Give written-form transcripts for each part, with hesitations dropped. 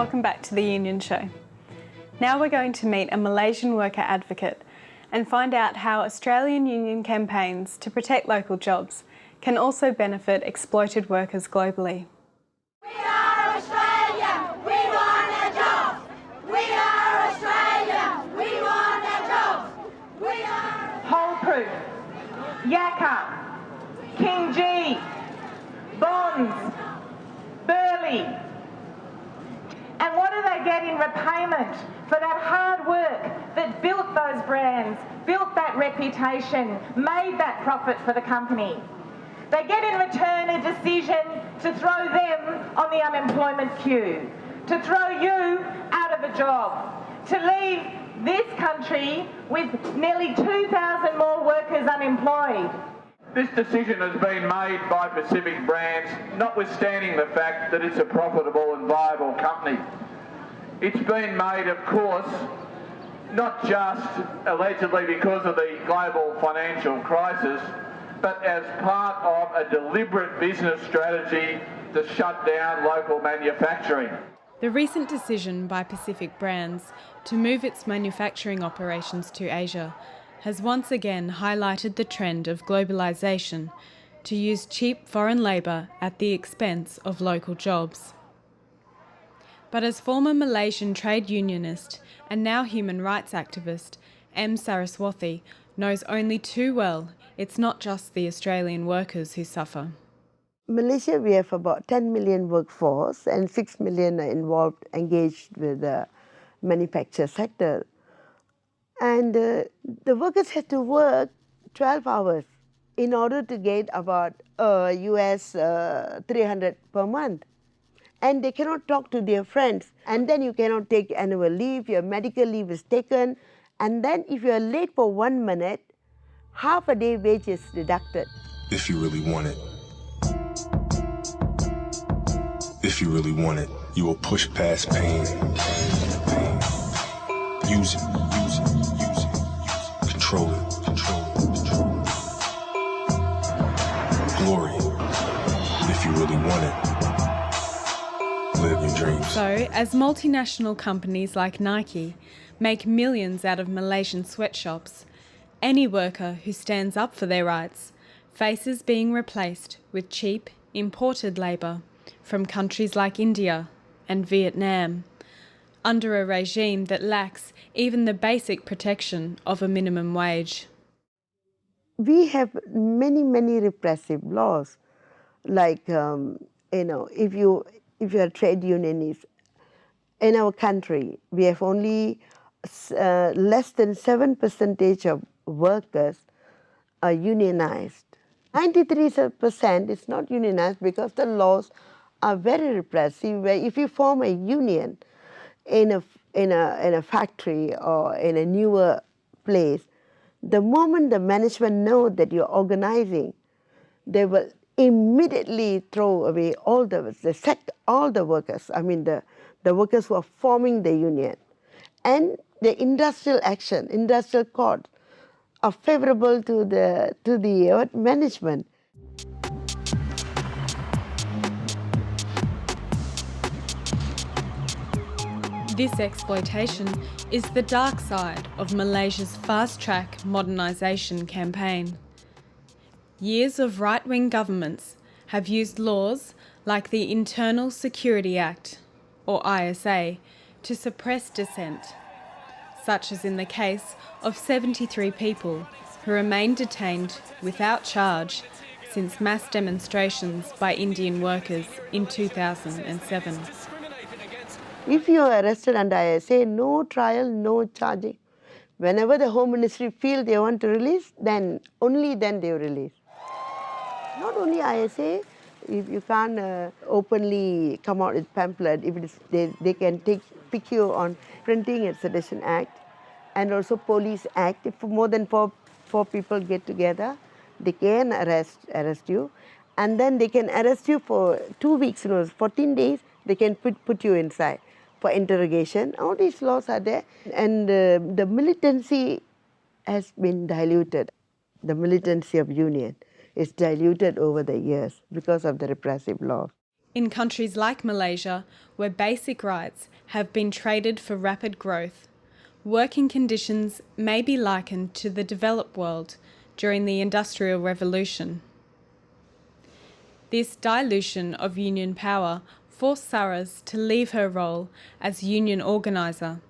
welcome back to the Union Show. Now we're going to meet a Malaysian worker advocate and find out how Australian union campaigns to protect local jobs can also benefit exploited workers globally. We are Australia, we want a job. We are Australia, we want a job. We are Whole Proof, Yakka, King G, Bonds, Burley. And what do they get in repayment for that hard work that built those brands, built that reputation, made that profit for the company? They get in return a decision to throw them on the unemployment queue, to throw you out of a job, to leave this country with nearly 2,000 more workers unemployed. This decision has been made by Pacific Brands, notwithstanding the fact that it's a profitable and viable company. It's been made, of course, not just allegedly because of the global financial crisis, but as part of a deliberate business strategy to shut down local manufacturing. The recent decision by Pacific Brands to move its manufacturing operations to Asia has once again highlighted the trend of globalisation to use cheap foreign labour at the expense of local jobs. But as former Malaysian trade unionist and now human rights activist M. Saraswathy knows only too well, it's not just the Australian workers who suffer. Malaysia, we have about 10 million workforce and 6 million are engaged with the manufacture sector. And the workers have to work 12 hours in order to get about US 300 per month. And they cannot talk to their friends. And then you cannot take annual leave, your medical leave is taken. And then if you are late for 1 minute, half a day wage is deducted. If you really want it. If you really want it, you will push past pain. Use it. Control it. Glory. If you really want it. Live your dreams. So, as multinational companies like Nike make millions out of Malaysian sweatshops, any worker who stands up for their rights faces being replaced with cheap, imported labour from countries like India and Vietnam, under a regime that lacks even the basic protection of a minimum wage. We have many repressive laws, like if you're a trade unionist in our country, we have only less than 7% of workers are unionized. 93% is not unionized because the laws are very repressive. Where if you form a union in a factory or in a newer place, the moment the management know that you're organizing, they will immediately throw away they sack all the workers. I mean the workers who are forming the union. And the industrial action, industrial court are favorable to the management. This exploitation is the dark side of Malaysia's fast-track modernisation campaign. Years of right-wing governments have used laws like the Internal Security Act, or ISA, to suppress dissent, such as in the case of 73 people who remain detained without charge since mass demonstrations by Indian workers in 2007. If you are arrested under ISA, no trial, no charging. Whenever the Home Ministry feel they want to release, then only then they release. Not only ISA, if you can't openly come out with pamphlet, if it is, they can pick you on Printing and Sedition Act and also Police Act. If more than four people get together, they can arrest you, and then they can arrest you for 2 weeks, 14 days. They can put you inside for interrogation. All these laws are there, and the militancy has been diluted. The militancy of union is diluted over the years because of the repressive law. In countries like Malaysia, where basic rights have been traded for rapid growth, working conditions may be likened to the developed world during the Industrial Revolution. This dilution of union power forced Saras to leave her role as union organiser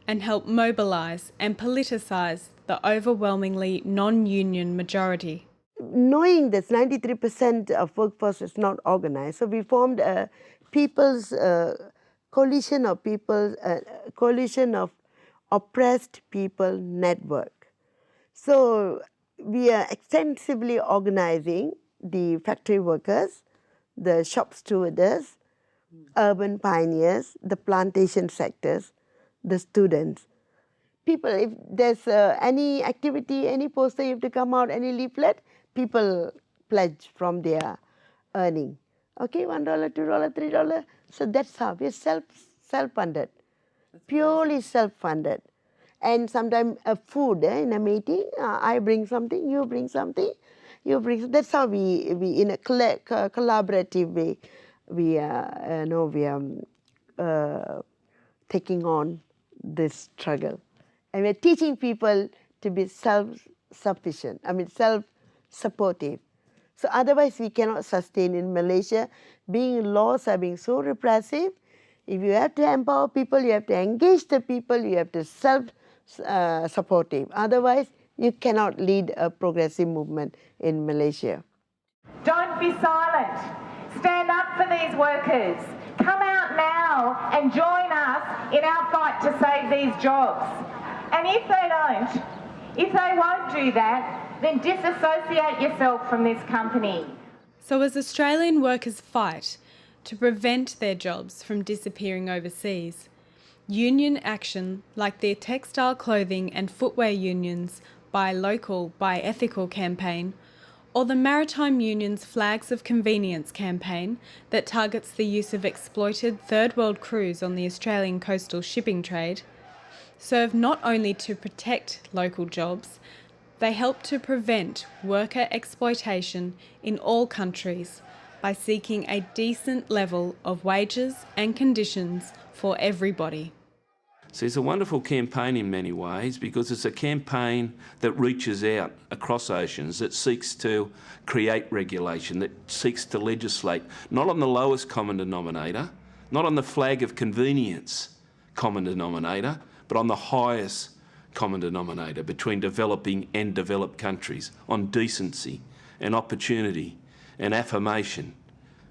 and help mobilise and politicise the overwhelmingly non-union majority. Knowing that 93% of workforce is not organized, so we formed a people's coalition of people, coalition of oppressed people network. So we are extensively organizing the factory workers, the shop stewardess, urban pioneers, the plantation sectors, the students. People, if there's any activity, any poster, you have to come out, any leaflet, people pledge from their earning. Okay, $1, $2, $3. So that's how we're self-funded, purely self-funded. And sometimes food in a meeting, I bring something, you bring something, you bring. That's how we in a collaborative way, we are taking on this struggle. And we're teaching people to be self-sufficient, self-supportive. So otherwise we cannot sustain in Malaysia. Laws are being so repressive. If you have to empower people, you have to engage the people, you have to self-supportive. Otherwise, you cannot lead a progressive movement in Malaysia. Don't be silent. Stand up for these workers. Come out now and join us in our fight to save these jobs. And if they won't do that, then disassociate yourself from this company. So as Australian workers fight to prevent their jobs from disappearing overseas, union action like the textile clothing and footwear unions Buy Local, Buy Ethical campaign, or the Maritime Union's Flags of Convenience campaign that targets the use of exploited third world crews on the Australian coastal shipping trade, serve not only to protect local jobs, they help to prevent worker exploitation in all countries by seeking a decent level of wages and conditions for everybody. So it's a wonderful campaign in many ways because it's a campaign that reaches out across oceans, that seeks to create regulation, that seeks to legislate, not on the lowest common denominator, not on the flag of convenience common denominator, but on the highest common denominator between developing and developed countries, on decency and opportunity and affirmation,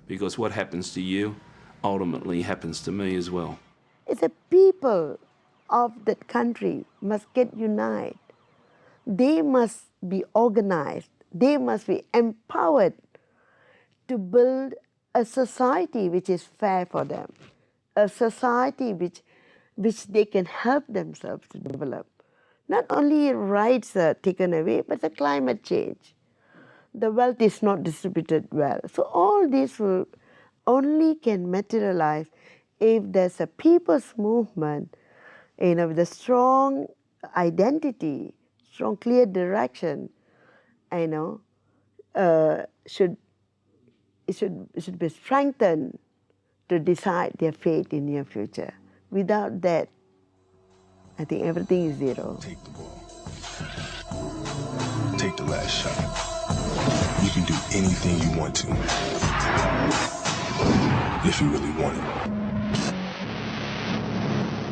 because what happens to you ultimately happens to me as well. It's the people of that country must get united. They must be organized. They must be empowered to build a society which is fair for them, a society which they can help themselves to develop. Not only rights are taken away, but the climate change. The wealth is not distributed well. So all this will only can materialize if there's a people's movement, with a strong identity, strong clear direction, should be strengthened to decide their fate in near future. Without that, I think everything is zero. Take the ball. Take the last shot. You can do anything you want to, if you really want it.